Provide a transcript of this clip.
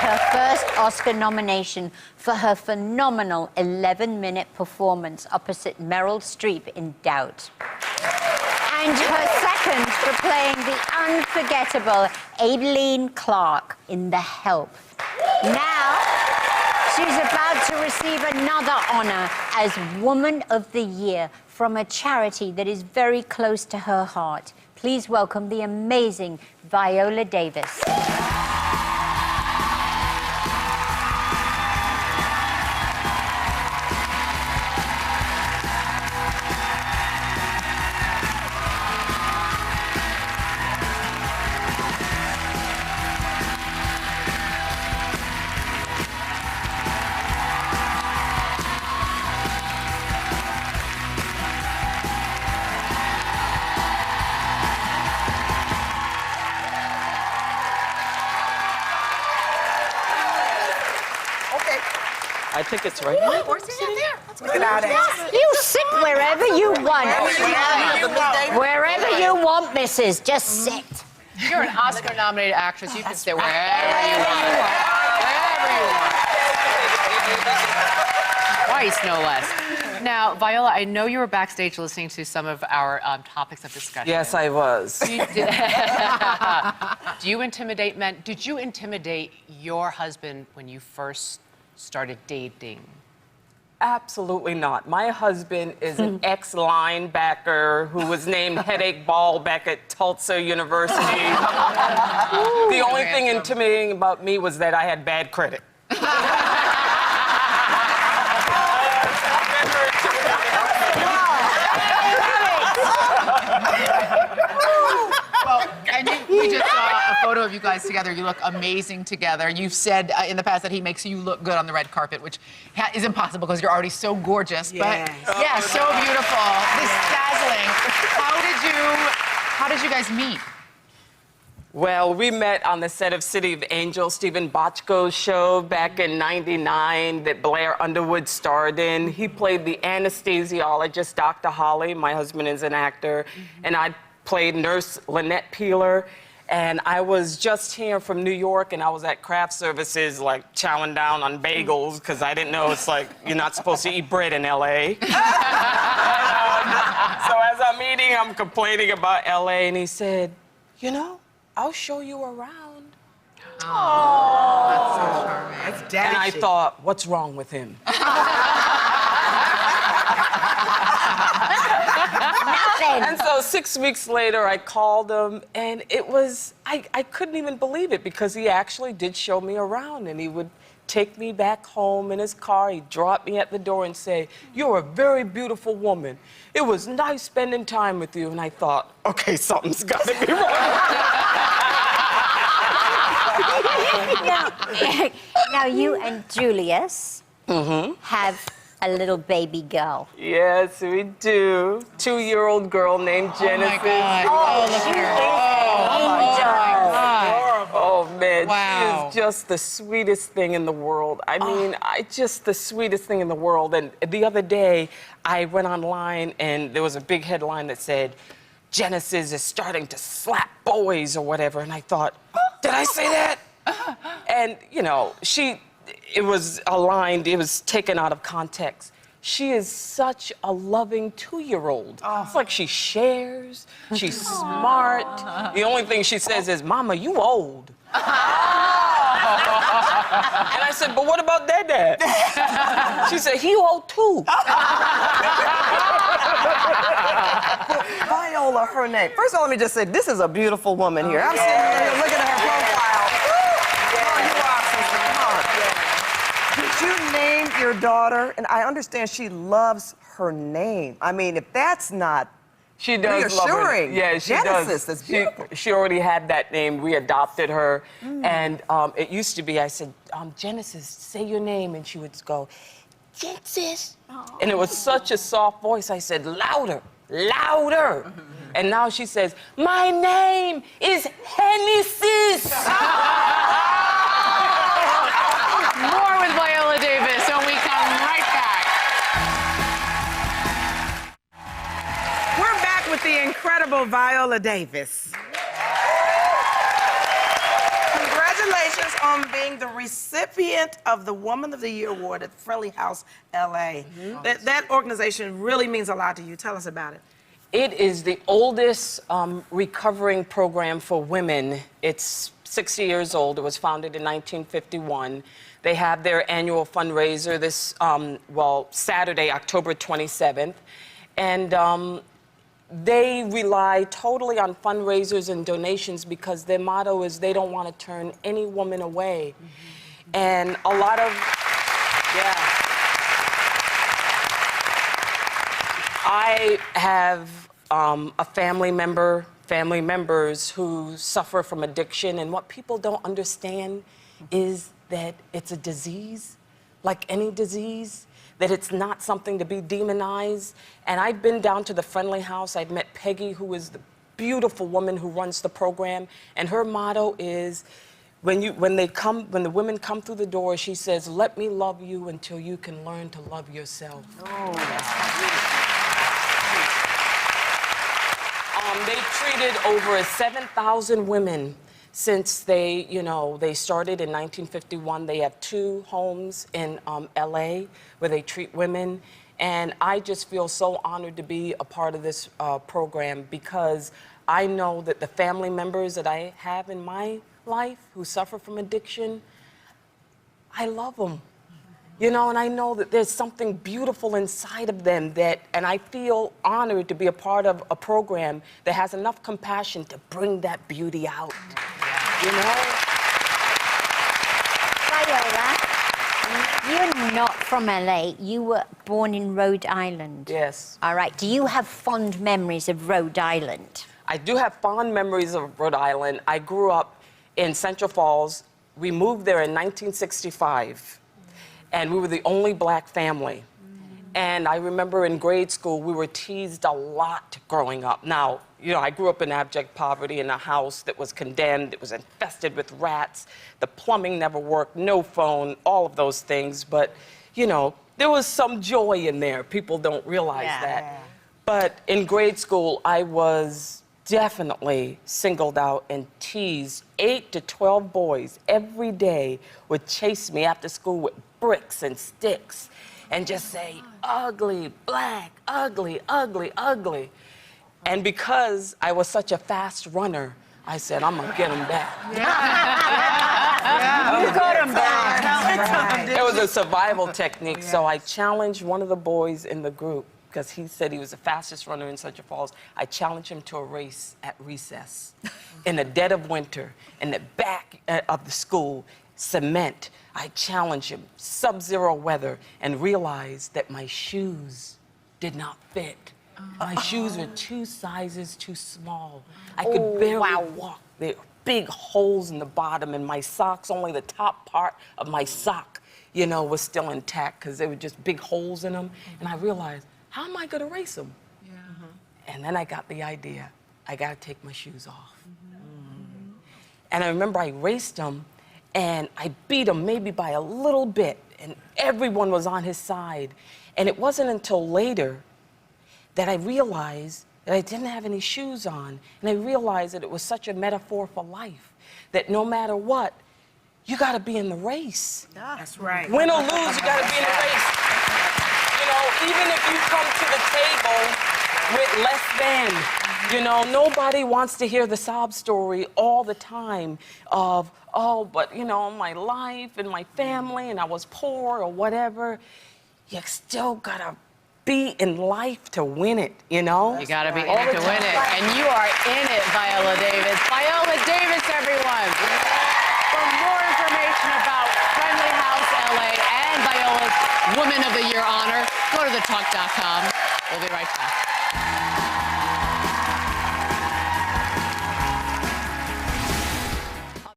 her first Oscar nomination for her phenomenal 11-minute performance opposite Meryl Streep in Doubt. And her second for playing the unforgettable Aileen Clark in The Help. Now, she's about to receive another honor as Woman of the Year from a charity that is very close to her heart. Please welcome the amazing Viola Davis. I think it's right here. We're sitting there. Let's get out of here. You sit wherever you want. Wherever you want, missus. Just sit. You're an Oscar-nominated actress. You can sit wherever you want. Wherever you want. Twice, no less. Now, Viola, I know you were backstage listening to some of our topics of discussion. Yes, I was. Do you intimidate men? Did you intimidate your husband when you first started dating? Absolutely not. My husband is an ex-linebacker who was named Headache Ball back at Tulsa University. The only thing intimidating about me was that I had bad credit. We just saw a photo of you guys together. You look amazing together. You've said in the past that he makes you look good on the red carpet, which is impossible because you're already so gorgeous. Yes. But yeah, so beautiful. This dazzling. How did you guys meet? Well, we met on the set of City of Angels, Stephen Bochco's show back in '99 that Blair Underwood starred in. He played the anesthesiologist, Dr. Holly. My husband is an actor. And I played Nurse Lynette Peeler. And I was just here from New York, and I was at craft services, like, chowing down on bagels, because I didn't know it's like, you're not supposed to eat bread in L.A. So as I'm eating, I'm complaining about L.A., and he said, you know, I'll show you around. Oh, that's so charming. That's dashing. And I thought, what's wrong with him? And so 6 weeks later, I called him, and it was, I couldn't even believe it because he actually did show me around, and he would take me back home in his car. He'd drop me at the door and say, you're a very beautiful woman. It was nice spending time with you. And I thought, okay, something's got to be wrong. Now, you and Julius have a little baby girl. Yes, we do. 2-year-old girl named Genesis. Oh, my God. Oh, look at her. Oh, man. Wow. She is just the sweetest thing in the world. I mean, just the sweetest thing in the world. And the other day, I went online, and there was a big headline that said, Genesis is starting to slap boys or whatever. And I thought, did I say that? And, you know, it was aligned, it was taken out of context. She is such a loving 2-year-old. It's like she shares, she's smart. The only thing she says is, Mama, you old. And I said, but what about Dad? She said, he old too. Viola, her name. First of all, let me just say, this is a beautiful woman here. I'm sitting there looking at her profile. Did you name your daughter? And I understand she loves her name. I mean, if that's not She does love her. reassuring. Yeah, she Genesis, does. that's beautiful. She already had that name. We adopted her. And it used to be, I said, Genesis, say your name. And she would go, Genesis. And it was such a soft voice. I said, louder, louder. And now she says, my name is Genesis. More with Viola Davis when we come right back. We're back with the incredible Viola Davis. Congratulations. Congratulations on being the recipient of the Woman of the Year Award at Friendly House LA. That organization really means a lot to you. Tell us about it. It is the oldest recovering program for women. It's 60 years old. It was founded in 1951. They have their annual fundraiser this, Saturday, October 27th. And they rely totally on fundraisers and donations because their motto is they don't want to turn any woman away. And a lot of, I have a family members who suffer from addiction, and what people don't understand is that it's a disease, like any disease, that it's not something to be demonized. And I've been down to the Friendly House. I've met Peggy, who is the beautiful woman who runs the program, and her motto is, when the women come through the door, she says, "Let me love you until you can learn to love yourself." Oh, that's beautiful. They treated over 7,000 women since they started in 1951. They have 2 homes in LA where they treat women. And I just feel so honored to be a part of this program because I know that the family members that I have in my life who suffer from addiction, I love them. And I know that there's something beautiful inside of them and I feel honored to be a part of a program that has enough compassion to bring that beauty out. Viola, you're not from LA. You were born in Rhode Island. Yes. All right. Do you have fond memories of Rhode Island? I do have fond memories of Rhode Island. I grew up in Central Falls. We moved there in 1965. And we were the only black family. And I remember in grade school, we were teased a lot growing up. Now, I grew up in abject poverty in a house that was condemned. It was infested with rats. The plumbing never worked, no phone, all of those things. But, there was some joy in there. People don't realize that. Yeah. But in grade school, I was definitely singled out and teased. 8 to 12 boys every day would chase me after school with bricks and sticks and just say, "Ugly, black, ugly, ugly, ugly." And because I was such a fast runner, I said, "I'm gonna get them back." You got them back. It was a survival technique. So I challenged one of the boys in the group because he said he was the fastest runner in Central Falls. I challenged him to a race at recess in the dead of winter in the back of the school, cement. I challenged him, sub-zero weather, and realized that my shoes did not fit. My shoes were 2 sizes too small. I could barely walk. There were big holes in the bottom, and my socks, only the top part of my sock, was still intact because there were just big holes in them. And I realized, how am I going to race them? Yeah. And then I got the idea. I got to take my shoes off. And I remember I raced him, and I beat him maybe by a little bit, and everyone was on his side. And it wasn't until later that I realized that I didn't have any shoes on. And I realized that it was such a metaphor for life, that no matter what, you got to be in the race. Yeah. That's right. Win or lose, you got to be in the race. Even if you come to the table with less than, nobody wants to hear the sob story all the time of, but my life and my family and I was poor or whatever. You still gotta be in life to win it, You gotta be in it to win it. And you are in it, Viola Davis. Viola Davis, everyone. For more information about Friendly House LA and Viola's Woman of the Year honor, go to thetalk.com. We'll be right back.